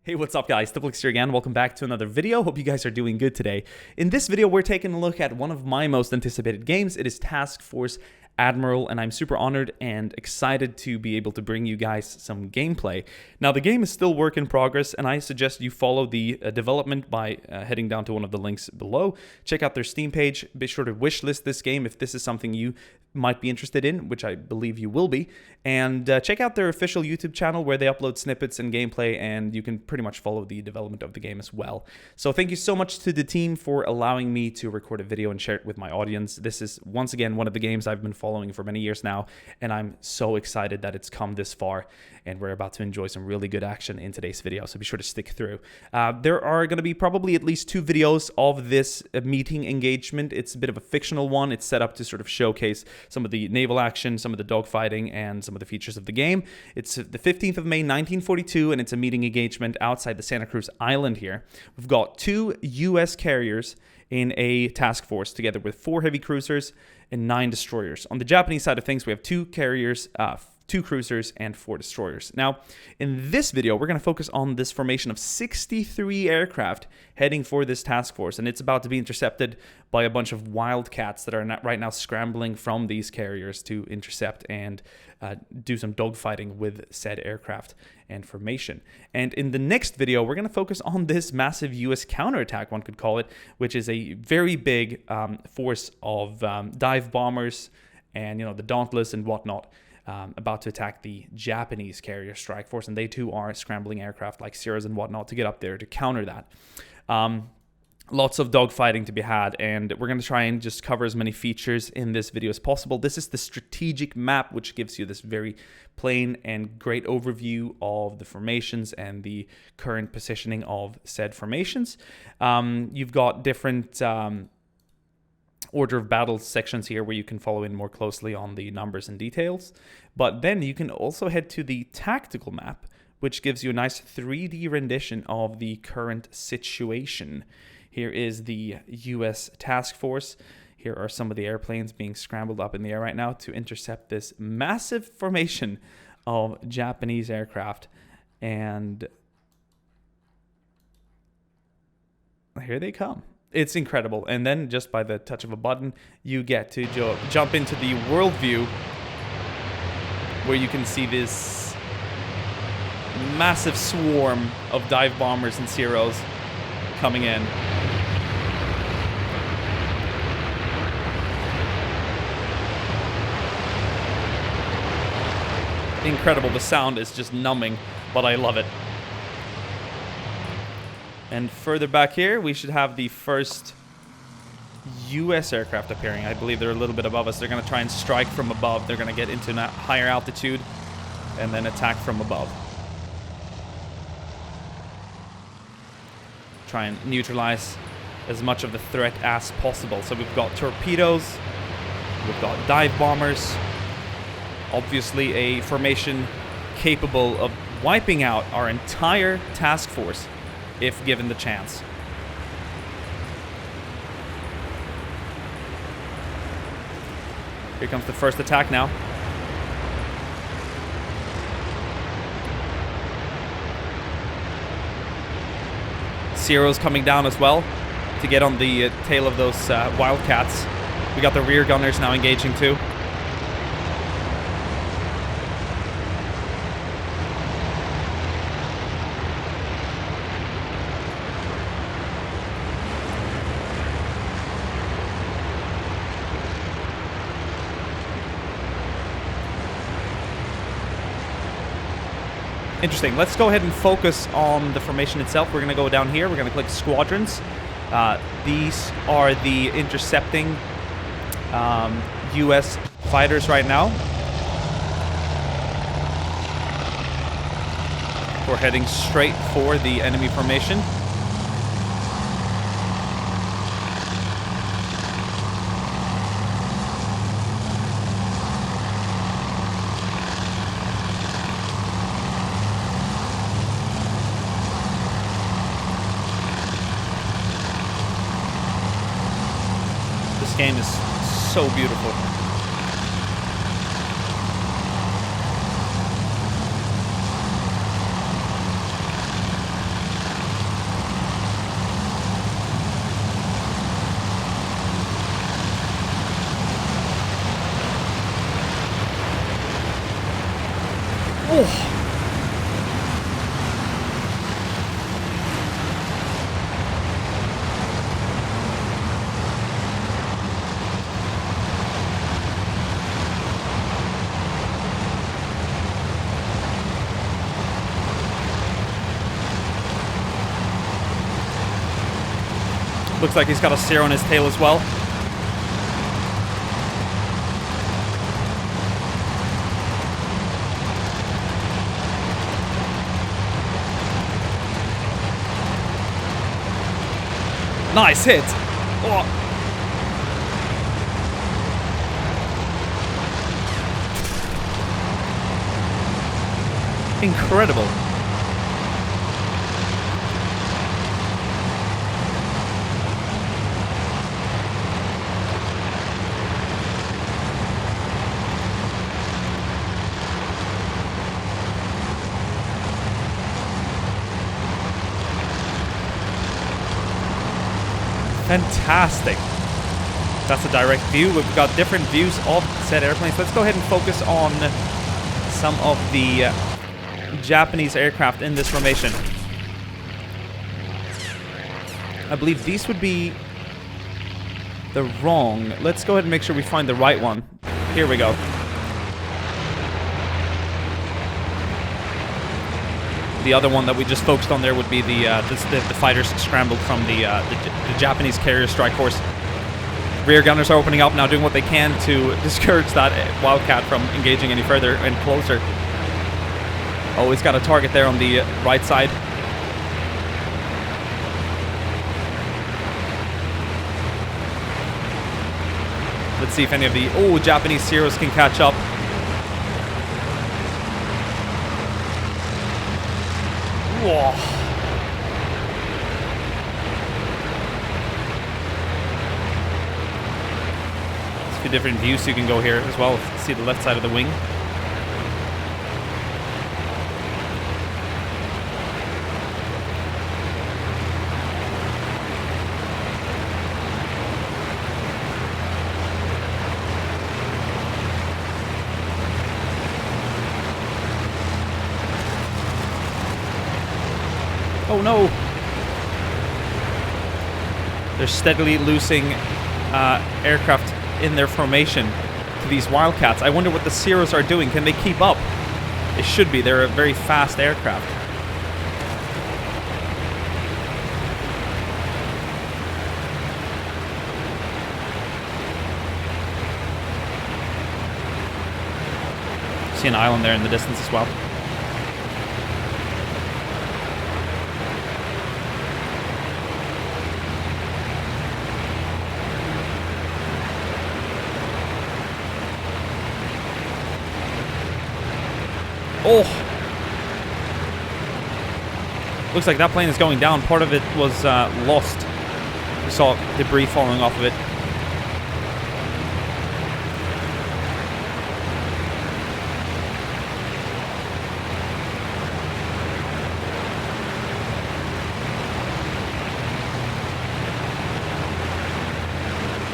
Hey, what's up guys? Diplex here again. Welcome back to another video. Hope you guys are doing good today. In this video, we're taking a look at one of my most anticipated games. It is Task Force Admiral, and I'm super honored and excited to be able to bring you guys some gameplay. Now, the game is still work in progress, and I suggest you follow the development by heading down to one of the links below. Check out their Steam page. Be sure to wishlist this game if this is something you might be interested in, which I believe you will be. And check out their official YouTube channel where they upload snippets and gameplay, and you can pretty much follow the development of the game as well. So thank you so much to the team for allowing me to record a video and share it with my audience. This is, once again, one of the games I've been following for many years now, and I'm so excited that it's come this far, and we're about to enjoy some really good action in today's video, so be sure to stick through. There are going to be probably at least 2 videos of this meeting engagement. It's a bit of a fictional one. It's set up to sort of showcase some of the naval action, some of the dogfighting, and some of the features of the game. It's the 15th of May, 1942, and it's a meeting engagement outside the Santa Cruz Island here. We've got 2 U.S. carriers in a task force, together with 4 heavy cruisers and 9 destroyers. On the Japanese side of things, we have 2 carriers, 2 cruisers, and 4 destroyers. Now, in this video, we're going to focus on this formation of 63 aircraft heading for this task force, and it's about to be intercepted by a bunch of wildcats that are right now scrambling from these carriers to intercept and do some dogfighting with said aircraft and formation. And in the next video, we're going to focus on this massive U.S. counterattack, one could call it, which is a very big force of dive bombers and, you know, the Dauntless and whatnot, about to attack the Japanese carrier strike force, and they too are scrambling aircraft like Sierras and whatnot to get up there to counter that. Lots of dogfighting to be had, and we're going to try and just cover as many features in this video as possible. This is the strategic map, which gives you this very plain and great overview of the formations and the current positioning of said formations. You've got different order of battle sections here where you can follow in more closely on the numbers and details. But then you can also head to the tactical map, which gives you a nice 3D rendition of the current situation. Here is the U.S. task force. Here are some of the airplanes being scrambled up in the air right now to intercept this massive formation of Japanese aircraft. And here they come. It's incredible. And then just by the touch of a button, you get to jump into the world view where you can see this massive swarm of dive bombers and Zeros coming in. Incredible. The sound is just numbing, but I love it. And further back here, we should have the first U.S. aircraft appearing. I believe they're a little bit above us. They're going to try and strike from above. They're going to get into a higher altitude and then attack from above. Try and neutralize as much of the threat as possible. So we've got torpedoes, we've got dive bombers, obviously a formation capable of wiping out our entire task force if given the chance. Here comes the first attack now. Zeros coming down as well to get on the tail of those wildcats. We got the rear gunners now engaging too. Interesting. Let's go ahead and focus on the formation itself. We're going to go down here. We're going to click squadrons. These are the intercepting U.S. fighters right now. We're heading straight for the enemy formation. This game is so beautiful. Looks like he's got a Zero on his tail as well. Nice hit. Oh. Incredible. Fantastic. That's a direct view. We've got different views of said airplanes. Let's go ahead and focus on some of the Japanese aircraft in this formation. I believe these would be the wrong. Let's go ahead and make sure we find the right one. Here we go. The other one that we just focused on there would be the fighters scrambled from the Japanese carrier strike force. Rear gunners are opening up now, doing what they can to discourage that Wildcat from engaging any further and closer. Oh, he's got a target there on the right side. Let's see if any of the Japanese Zeros can catch up. Whoa. There's a few different views you can go here as well. See the left side of the wing. Oh no! They're steadily losing aircraft in their formation to these Wildcats. I wonder what the Zeros are doing. Can they keep up? They should be. They're a very fast aircraft. See an island there in the distance as well. Oh! Looks like that plane is going down. Part of it was lost. We saw debris falling off of it.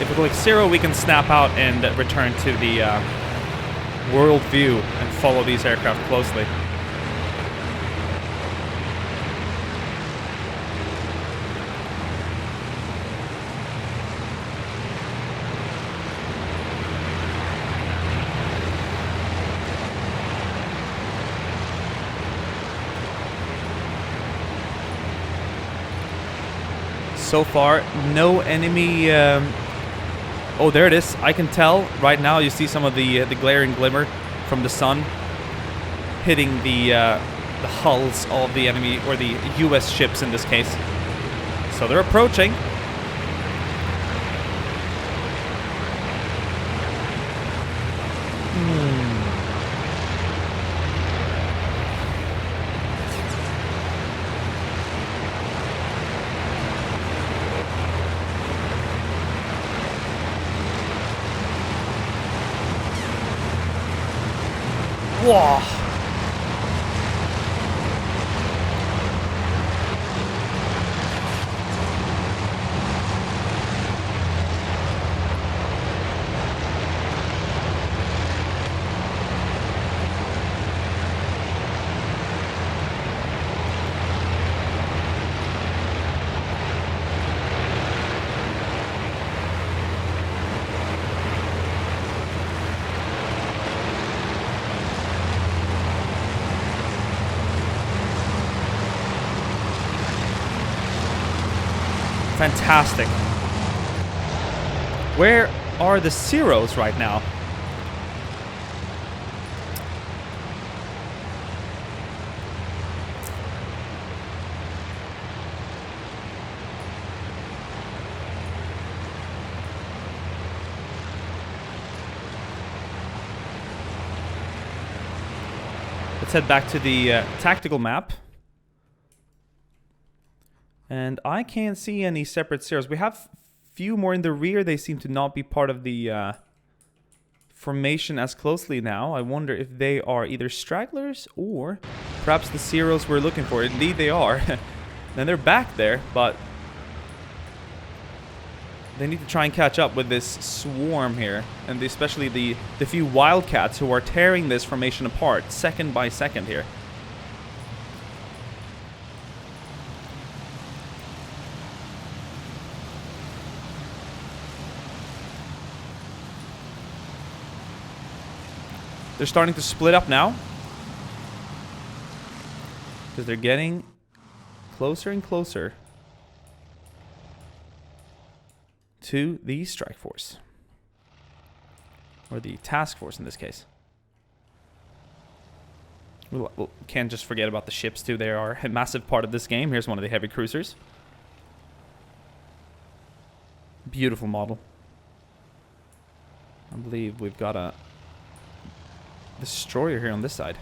If we click 0, we can snap out and return to the world view and follow these aircraft closely. So far, no enemy. Oh, there it is. I can tell right now. You see some of the glaring glimmer from the sun hitting the hulls of the enemy, or the U.S. ships in this case. So they're approaching. Whoa. Fantastic. Where are the Zeros right now? Let's head back to the tactical map. And I can't see any separate Zeros. We have few more in the rear. They seem to not be part of the formation as closely now. I wonder if they are either stragglers or perhaps the Zeros we're looking for. Indeed they are. And they're back there, but they need to try and catch up with this swarm here, and especially the few Wildcats who are tearing this formation apart second by second here. They're starting to split up now because they're getting closer and closer to the strike force, or the task force in this case. We can't just forget about the ships too. They are a massive part of this game. Here's one of the heavy cruisers. Beautiful model. I believe we've got a destroyer here on this side.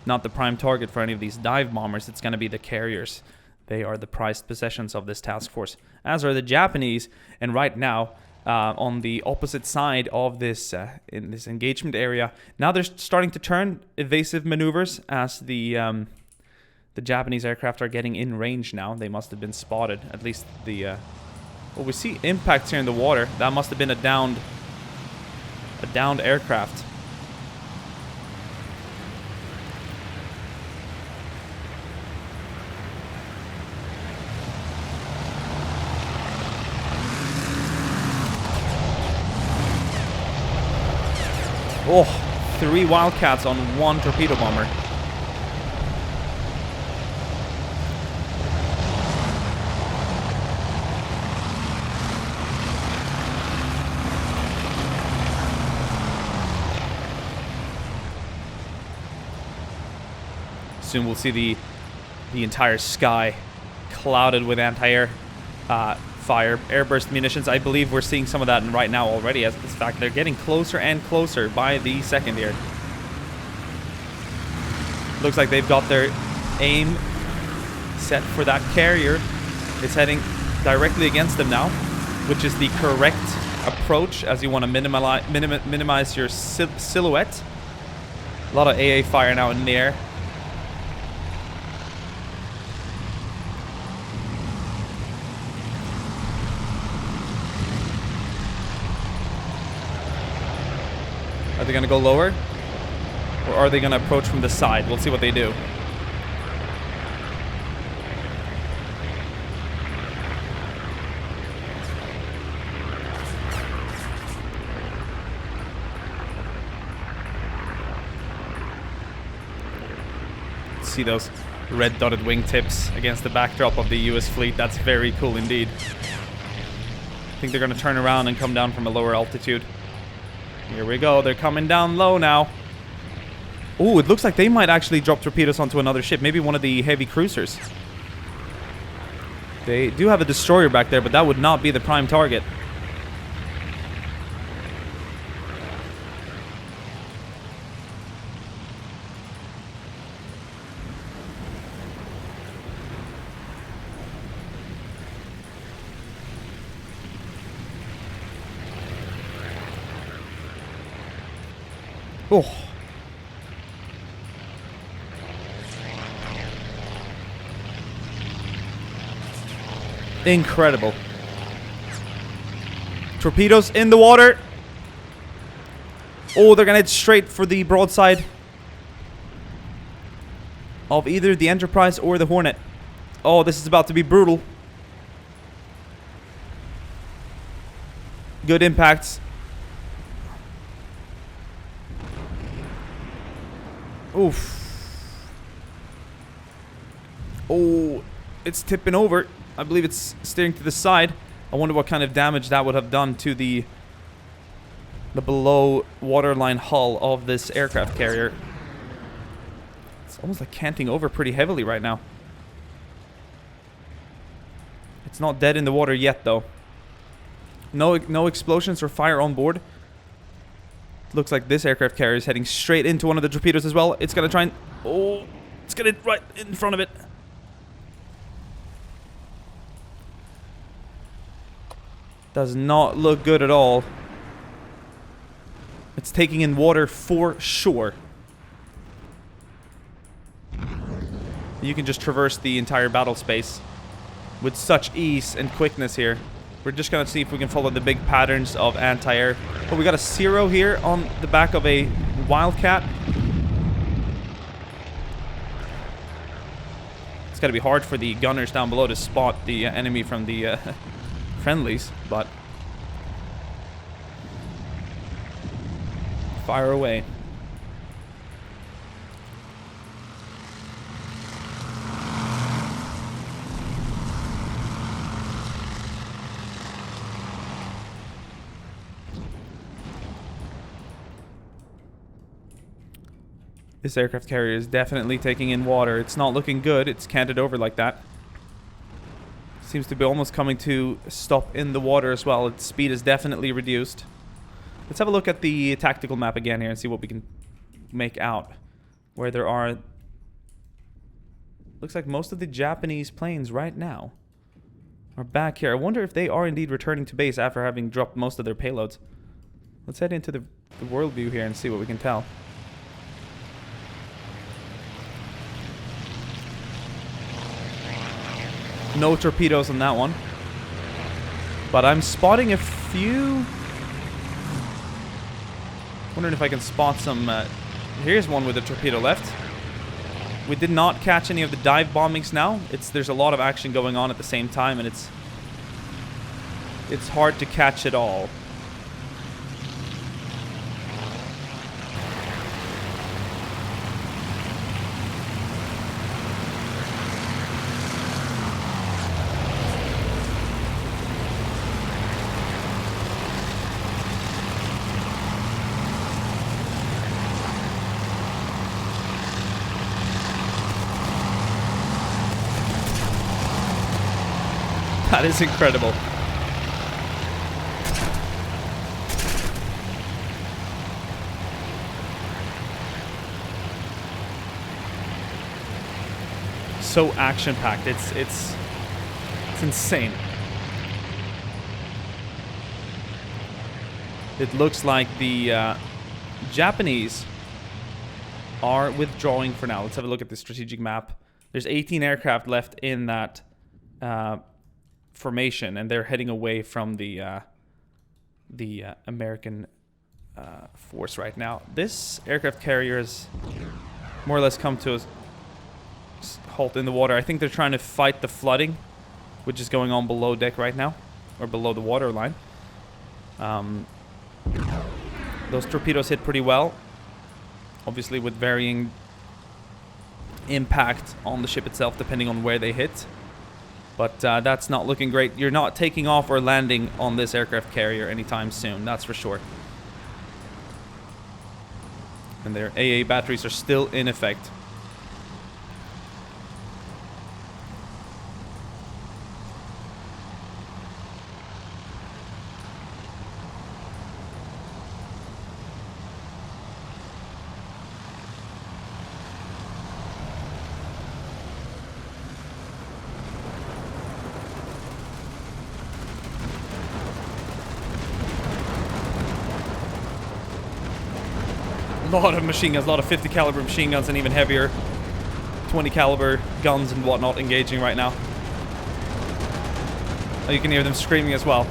Not the prime target for any of these dive bombers. It's going to be the carriers. They are the prized possessions of this task force, as are the Japanese. And right now, on the opposite side of this in this engagement area, now they're starting to turn evasive maneuvers as the Japanese aircraft are getting in range now. They must have been spotted. At least the well, we see impacts here in the water. That must have been a downed aircraft. Oh, 3 Wildcats on 1 torpedo bomber. Soon we'll see the entire sky clouded with anti-air fire, airburst munitions. I believe we're seeing some of that right now already, as in fact they're getting closer and closer by the second here. Looks like they've got their aim set for that carrier. It's heading directly against them now, which is the correct approach as you want to minimize your silhouette. A lot of AA fire now in the air. Are they going to go lower? Or are they going to approach from the side? We'll see what they do. See those red dotted wingtips against the backdrop of the US fleet. That's very cool indeed. I think they're going to turn around and come down from a lower altitude. Here we go. They're coming down low now. Ooh, it looks like they might actually drop torpedoes onto another ship. Maybe one of the heavy cruisers. They do have a destroyer back there, but that would not be the prime target. Oh. Incredible. Torpedoes in the water. Oh, they're gonna head straight for the broadside of either the Enterprise or the Hornet. Oh, this is about to be brutal. Good impacts. Oof. Oh, it's tipping over. I believe it's steering to the side. I wonder what kind of damage that would have done to the below waterline hull of this aircraft carrier. It's almost like canting over pretty heavily right now. It's not dead in the water yet, though. No explosions or fire on board. Looks like this aircraft carrier is heading straight into one of the torpedoes as well. It's gonna try and... Oh, it's gonna hit right in front of it. Does not look good at all. It's taking in water for sure. You can just traverse the entire battle space with such ease and quickness here. We're just gonna see if we can follow the big patterns of anti-air. Oh, we got a 0 here on the back of a Wildcat. It's gotta be hard for the gunners down below to spot the enemy from the friendlies, but fire away. This aircraft carrier is definitely taking in water. It's not looking good. It's canted over like that. Seems to be almost coming to a stop in the water as well. Its speed is definitely reduced. Let's have a look at the tactical map again here and see what we can make out. Where there are... Looks like most of the Japanese planes right now are back here. I wonder if they are indeed returning to base after having dropped most of their payloads. Let's head into the world view here and see what we can tell. No torpedoes on that one. But I'm spotting a few... Wondering if I can spot some... Here's one with a torpedo left. We did not catch any of the dive bombings now. There's a lot of action going on at the same time, and it's hard to catch it all. That is incredible. So action-packed. It's insane. It looks like the Japanese are withdrawing for now. Let's have a look at the strategic map. There's 18 aircraft left in that formation, and they're heading away from the American force right now. This aircraft carrier has more or less come to a halt in the water. I think they're trying to fight the flooding, which is going on below deck right now, or below the water line. Those torpedoes hit pretty well, obviously with varying impact on the ship itself depending on where they hit. But that's not looking great. You're not taking off or landing on this aircraft carrier anytime soon, that's for sure. And their AA batteries are still in effect. A lot of machine guns, a lot of 50 caliber machine guns, and even heavier 20 caliber guns and whatnot engaging right now. Oh, you can hear them screaming as well.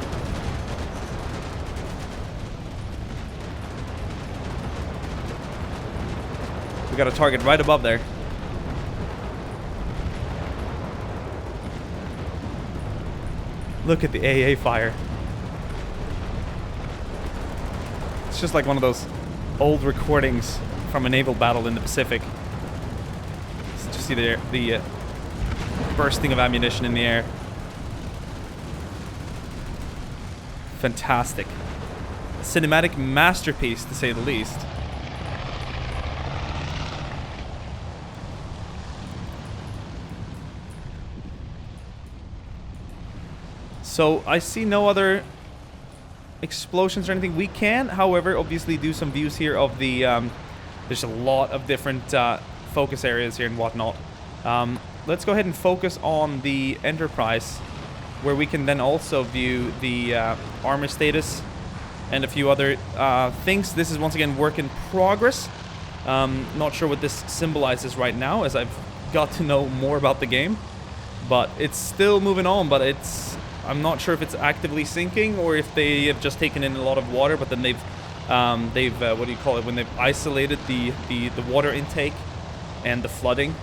We got a target right above there. Look at the AA fire. It's just like one of those old recordings from a naval battle in the Pacific. Just see the bursting of ammunition in the air. Fantastic. A cinematic masterpiece, to say the least. So I see no other explosions or anything. We can, however, obviously do some views here of the... there's a lot of different focus areas here and whatnot. Let's go ahead and focus on the Enterprise, where we can then also view the armor status and a few other things. This is once again work in progress. Not sure what this symbolizes right now, as I've got to know more about the game. But it's still moving on, but I'm not sure if it's actively sinking or if they have just taken in a lot of water, but then they've what do you call it, when they've isolated the water intake and the flooding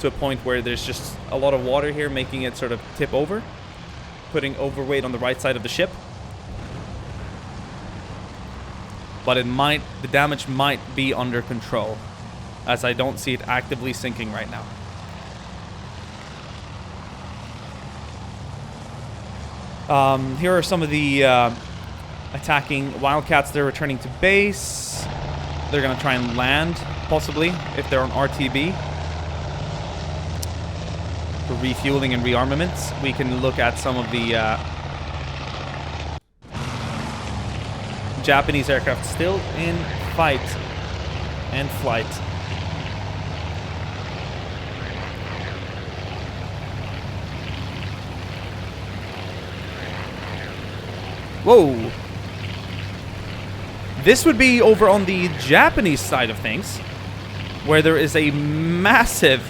to a point where there's just a lot of water here, making it sort of tip over, putting overweight on the right side of the ship. But the damage might be under control, as I don't see it actively sinking right now. Here are some of the attacking Wildcats. They're returning to base. They're going to try and land, possibly, if they're on RTB. For refueling and rearmaments. We can look at some of the Japanese aircraft still in fight and flight. Whoa! This would be over on the Japanese side of things, where there is a massive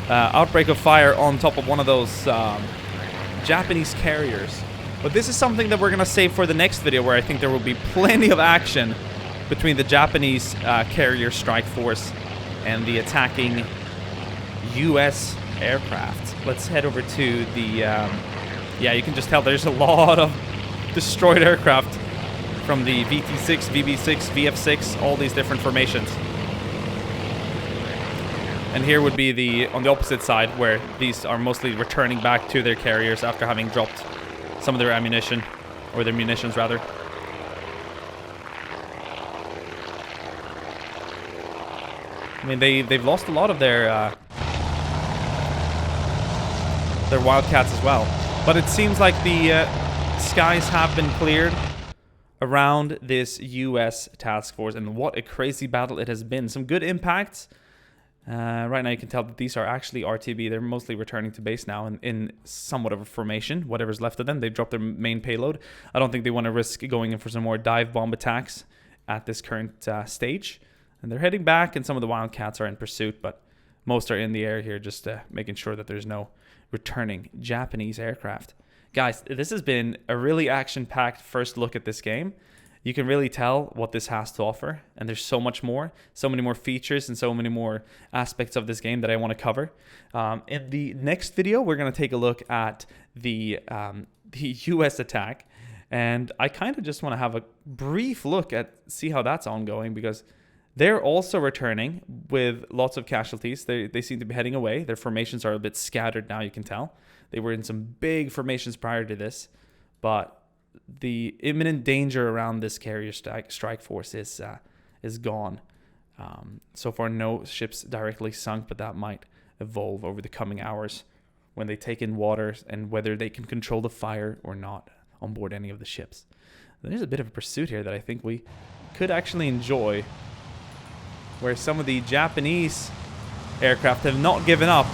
outbreak of fire on top of one of those Japanese carriers. But this is something that we're going to save for the next video, where I think there will be plenty of action between the Japanese carrier strike force and the attacking US aircraft. Let's head over to the... yeah, you can just tell there's a lot of destroyed aircraft from the VT6, VB6, VF6, all these different formations. And here would be on the opposite side, where these are mostly returning back to their carriers after having dropped some of their ammunition, or their munitions rather. I mean, they've lost a lot of their Wildcats as well. But it seems like the skies have been cleared around this US task force, and what a crazy battle it has been. Some good impacts. Right now you can tell that these are actually RTB. They're mostly returning to base now in somewhat of a formation. Whatever's left of them, they've dropped their main payload. I don't think they want to risk going in for some more dive bomb attacks at this current stage. And they're heading back, and some of the Wildcats are in pursuit, but most are in the air here, just making sure that there's no returning Japanese aircraft. Guys, this has been a really action-packed first look at this game. You can really tell what this has to offer, and there's so much more, so many more features and so many more aspects of this game that I want to cover. In the next video, we're going to take a look at the US attack, and I kind of just want to have a brief look at see how that's ongoing, because they're also returning with lots of casualties. They seem to be heading away. Their formations are a bit scattered now, you can tell. They were in some big formations prior to this, but the imminent danger around this carrier strike force is gone. So far, no ships directly sunk, but that might evolve over the coming hours when they take in water and whether they can control the fire or not on board any of the ships. There's a bit of a pursuit here that I think we could actually enjoy, where some of the Japanese aircraft have not given up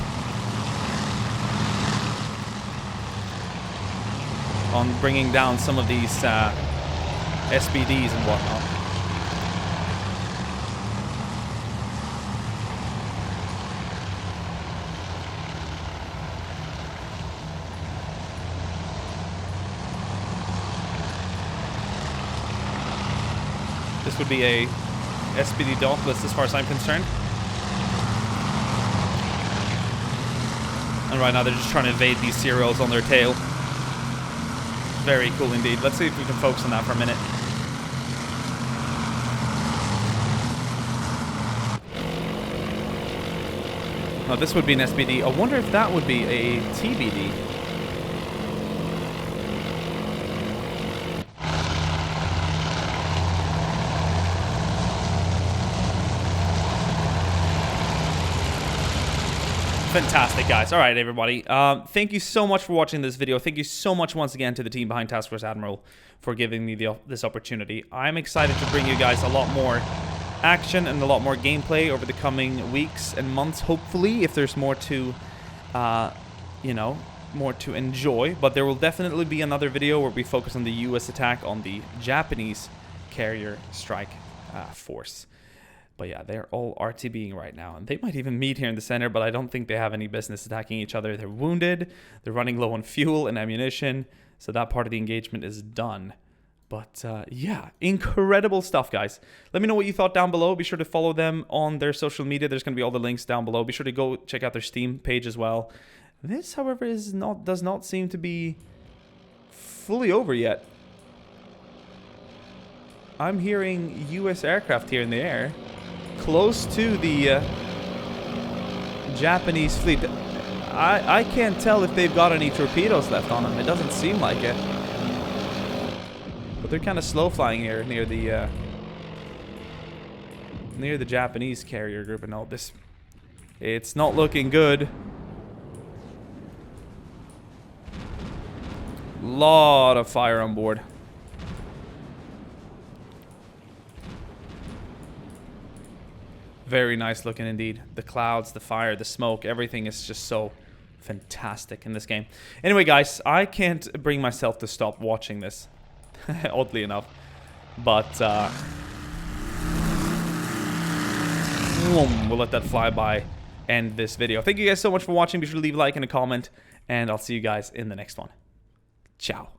on bringing down some of these SBDs and whatnot. This would be a SPD dock list as far as I'm concerned. And right now they're just trying to evade these Zeros on their tail. Very cool indeed. Let's see if we can focus on that for a minute. Oh, this would be an SBD. I wonder if that would be a TBD. Fantastic, guys. All right, everybody. Thank you so much for watching this video. Thank you so much once again to the team behind Task Force Admiral for giving me this opportunity. I'm excited to bring you guys a lot more action and a lot more gameplay over the coming weeks and months, hopefully, if there's more to, you know, more to enjoy. But there will definitely be another video where we focus on the U.S. attack on the Japanese carrier strike force. But yeah, they're all RTBing right now. And they might even meet here in the center, but I don't think they have any business attacking each other. They're wounded. They're running low on fuel and ammunition. So that part of the engagement is done. But yeah, incredible stuff, guys. Let me know what you thought down below. Be sure to follow them on their social media. There's going to be all the links down below. Be sure to go check out their Steam page as well. This, however, does not seem to be fully over yet. I'm hearing U.S. aircraft here in the air, close to the Japanese fleet. I can't tell if they've got any torpedoes left on them. It doesn't seem like it. But they're kind of slow flying here near the Japanese carrier group and all this. It's not looking good. Lot of fire on board. Very nice looking indeed. The clouds, the fire, the smoke, everything is just so fantastic in this game. Anyway, guys, I can't bring myself to stop watching this, oddly enough. But we'll let that fly by, end this video. Thank you guys so much for watching. Be sure to leave a like and a comment, and I'll see you guys in the next one. Ciao.